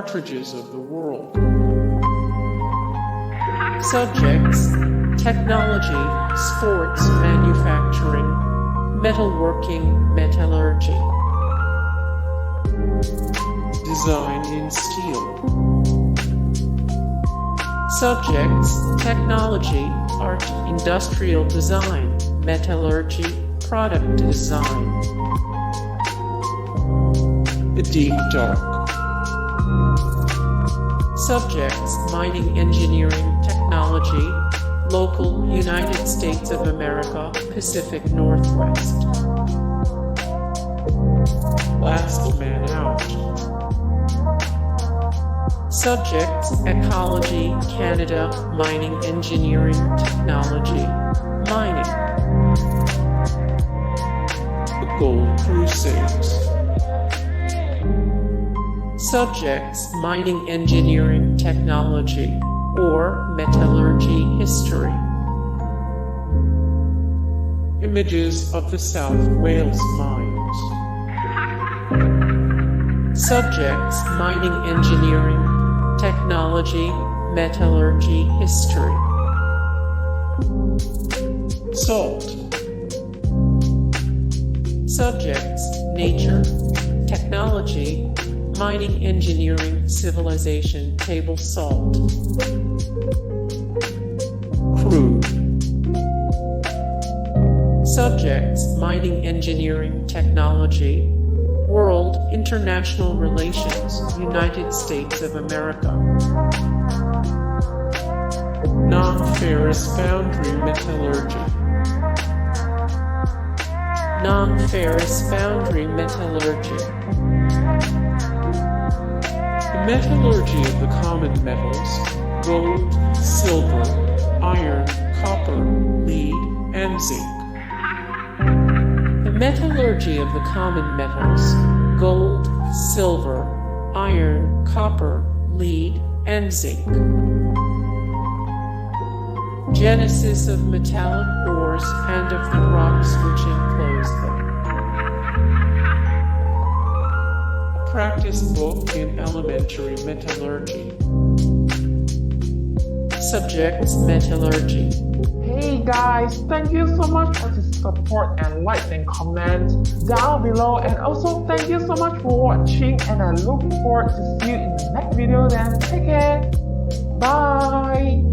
cartridges of the world. Subjects: technology, sports, manufacturing, metalworking, metallurgy. Design in steel. Subjects: technology, art, industrial design, metallurgy, product design. The deep dark. Subjects: mining, engineering, technology, local, United States of America, Pacific Northwest. Last man out. Subjects: ecology, Canada, mining, engineering, technology, mining. The gold crusades. Subjects: mining, engineering, technology, or metallurgy history. Images of the South Wales mines. Subjects: mining, engineering, technology, metallurgy history. Salt. Subjects: nature, technology, mining, engineering, civilization, table salt. Crude. Subjects: mining, engineering, technology, world, international relations, United States of America. Non-ferrous foundry metallurgy. Non-ferrous foundry metallurgy. The metallurgy of the common metals, gold, silver, iron, copper, lead, and zinc. The metallurgy of the common metals, gold, silver, iron, copper, lead, and zinc. Genesis of metallic ores and of the rocks which enclose them. Practice book in elementary metallurgy. Subjects: metallurgy. Hey guys, thank you so much for the support and likes and comments down below, and also thank you so much for watching, and I look forward to see you in the next video. Then take care. Bye.